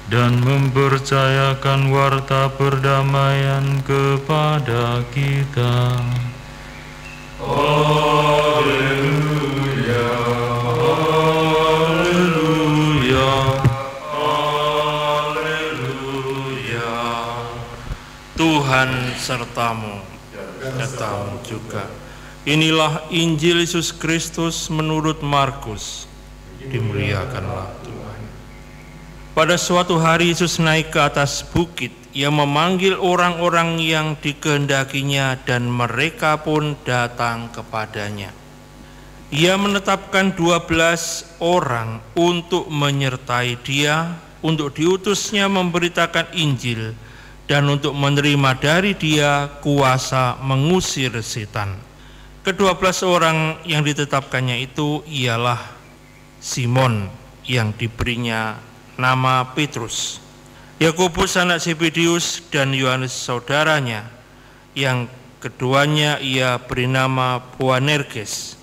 dan mempercayakan warta perdamaian kepada kita. Haleluya, haleluya, haleluya. Tuhan sertamu, sertamu juga. Inilah Injil Yesus Kristus menurut Markus. Dimuliakanlah Tuhan. Pada suatu hari Yesus naik ke atas bukit. Ia memanggil orang-orang yang dikehendakinya dan mereka pun datang kepadanya. Ia menetapkan 12 orang untuk menyertai dia, untuk diutusnya memberitakan Injil dan untuk menerima dari dia kuasa mengusir setan. Ke-12 orang yang ditetapkannya itu ialah Simon yang diberinya nama Petrus, Yakobus anak Zebedius dan Yohanes saudaranya, yang keduanya ia beri nama Boanerges,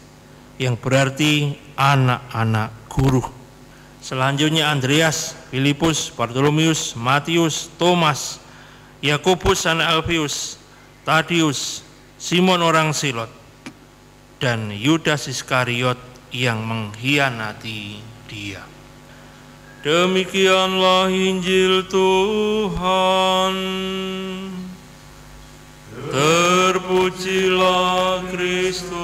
yang berarti anak-anak guru. Selanjutnya Andreas, Filipus, Bartolomeus, Matius, Thomas, Yakobus anak Alfeus, Tadius, Simon orang Silot, dan Yudas Iskariot yang mengkhianati dia. Demikianlah Injil Tuhan. Terpujilah Kristus.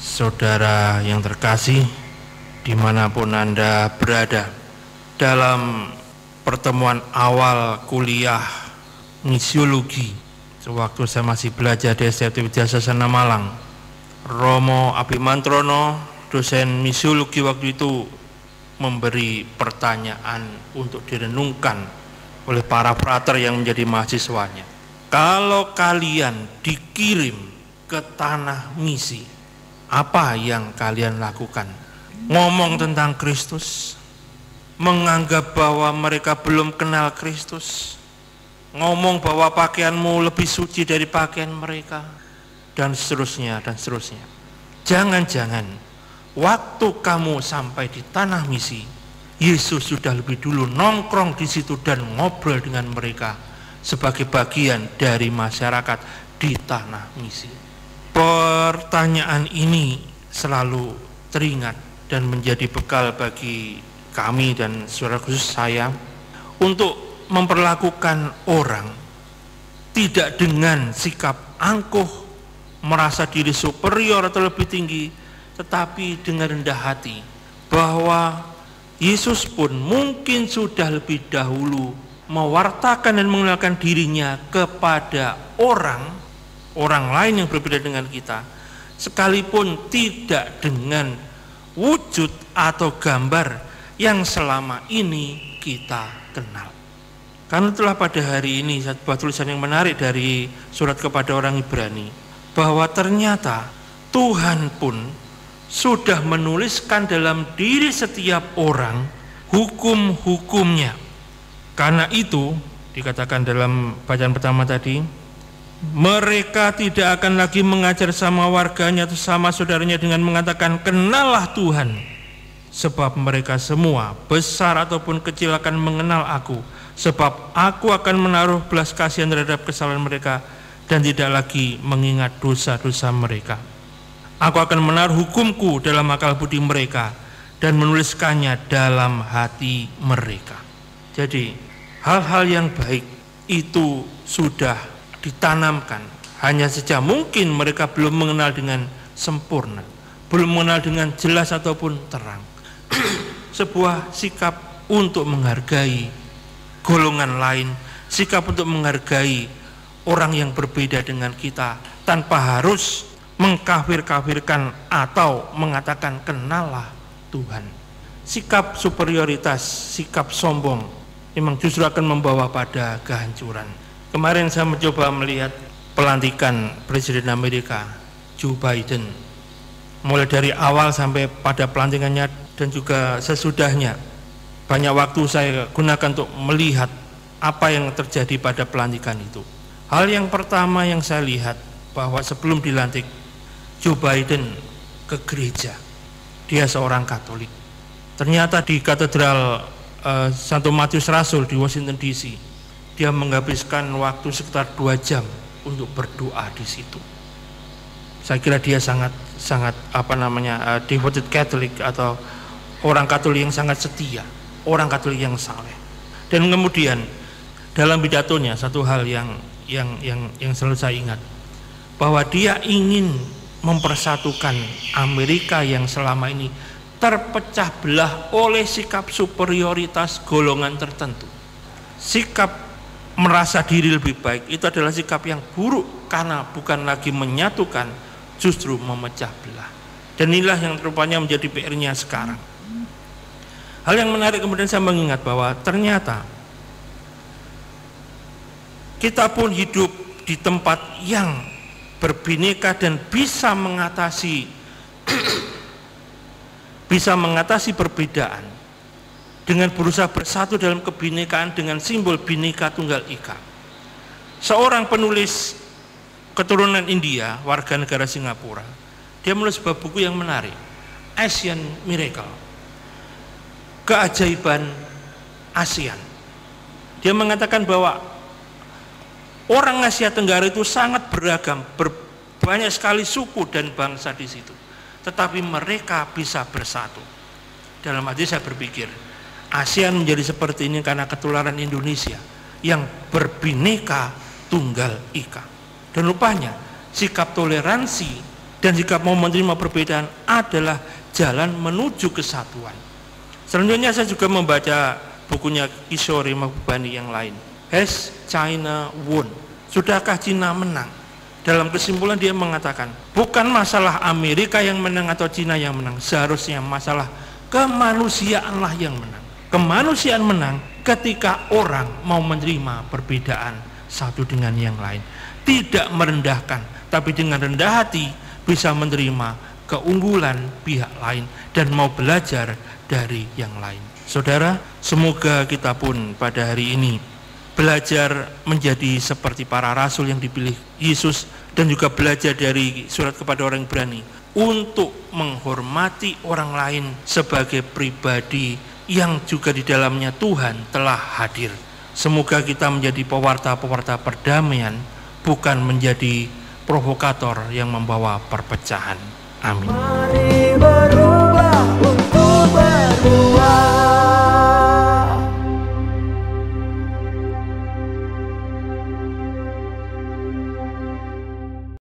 Saudara yang terkasih, dimanapun Anda berada, dalam pertemuan awal kuliah misiologi, sewaktu saya masih belajar di STT Widya Sasana Malang, Romo Abimantrono, dosen misiologi waktu itu, memberi pertanyaan untuk direnungkan oleh para frater yang menjadi mahasiswanya. Kalau kalian dikirim ke tanah misi, apa yang kalian lakukan? Ngomong tentang Kristus, menganggap bahwa mereka belum kenal Kristus, ngomong bahwa pakaianmu lebih suci dari pakaian mereka, dan seterusnya dan seterusnya. Jangan-jangan waktu kamu sampai di tanah misi, Yesus sudah lebih dulu nongkrong di situ dan ngobrol dengan mereka sebagai bagian dari masyarakat di tanah misi. Pertanyaan ini selalu teringat dan menjadi bekal bagi kami dan saudara khusus saya untuk memperlakukan orang tidak dengan sikap angkuh, merasa diri superior atau lebih tinggi, tetapi dengan rendah hati, bahwa Yesus pun mungkin sudah lebih dahulu mewartakan dan mengenalkan dirinya kepada orang lain yang berbeda dengan kita, sekalipun tidak dengan wujud atau gambar yang selama ini kita kenal. Karena itulah pada hari ini sebuah tulisan yang menarik dari surat kepada orang Ibrani, bahwa ternyata Tuhan pun sudah menuliskan dalam diri setiap orang hukum-hukumnya. Karena itu dikatakan dalam bacaan pertama tadi, mereka tidak akan lagi mengajar sama warganya atau sama saudaranya dengan mengatakan kenallah Tuhan, sebab mereka semua besar ataupun kecil akan mengenal aku, sebab aku akan menaruh belas kasihan terhadap kesalahan mereka dan tidak lagi mengingat dosa-dosa mereka. Aku akan menaruh hukumku dalam akal budi mereka dan menuliskannya dalam hati mereka. Jadi hal-hal yang baik itu sudah ditanamkan, hanya saja mungkin mereka belum mengenal dengan sempurna, belum mengenal dengan jelas ataupun terang. Sebuah sikap untuk menghargai golongan lain, sikap untuk menghargai orang yang berbeda dengan kita tanpa harus mengkafir-kafirkan atau mengatakan kenallah Tuhan. Sikap superioritas, sikap sombong memang justru akan membawa pada kehancuran. Kemarin saya mencoba melihat pelantikan Presiden Amerika Joe Biden, mulai dari awal sampai pada pelantikannya dan juga sesudahnya. Banyak waktu saya gunakan untuk melihat apa yang terjadi pada pelantikan itu. Hal yang pertama yang saya lihat, bahwa sebelum dilantik, Joe Biden ke gereja. dia seorang Katolik. Ternyata di katedral Santo Matius Rasul di Washington DC, dia menghabiskan waktu sekitar 2 jam untuk berdoa di situ. Saya kira dia sangat devoted Catholic atau orang Katolik yang sangat setia, orang Katolik yang saleh. Dan kemudian dalam pidatonya satu hal yang selalu saya ingat, bahwa dia ingin mempersatukan Amerika yang selama ini terpecah belah oleh sikap superioritas golongan tertentu. Sikap merasa diri lebih baik itu adalah sikap yang buruk, karena bukan lagi menyatukan, justru memecah belah. Dan inilah yang rupanya menjadi PR-nya sekarang. Hal yang menarik kemudian saya mengingat bahwa ternyata kita pun hidup di tempat yang berbineka dan bisa mengatasi perbedaan dengan berusaha bersatu dalam kebinekaan dengan simbol Bhinneka Tunggal Ika. Seorang penulis keturunan India, warga negara Singapura, dia menulis sebuah buku yang menarik, Asian Miracle, keajaiban ASEAN. Dia mengatakan bahwa orang Asia Tenggara itu sangat beragam, banyak sekali suku dan bangsa di situ, tetapi mereka bisa bersatu. Dalam hati saya berpikir, ASEAN menjadi seperti ini karena ketularan Indonesia yang berbineka tunggal ika. Dan rupanya sikap toleransi dan sikap mau menerima perbedaan adalah jalan menuju kesatuan. Selanjutnya saya juga membaca bukunya Kishore Mahbubani yang lain, Has China Won? Sudahkah Cina menang? Dalam kesimpulan dia mengatakan, bukan masalah Amerika yang menang atau Cina yang menang, seharusnya masalah kemanusiaanlah yang menang. Kemanusiaan menang ketika orang mau menerima perbedaan satu dengan yang lain, tidak merendahkan, tapi dengan rendah hati bisa menerima keunggulan pihak lain dan mau belajar dari yang lain. Saudara, semoga kita pun pada hari ini belajar menjadi seperti para rasul yang dipilih Yesus, dan juga belajar dari surat kepada orang Ibrani untuk menghormati orang lain sebagai pribadi yang juga di dalamnya Tuhan telah hadir. Semoga kita menjadi pewarta-pewarta perdamaian, bukan menjadi provokator yang membawa perpecahan. Amin. Mari berubah.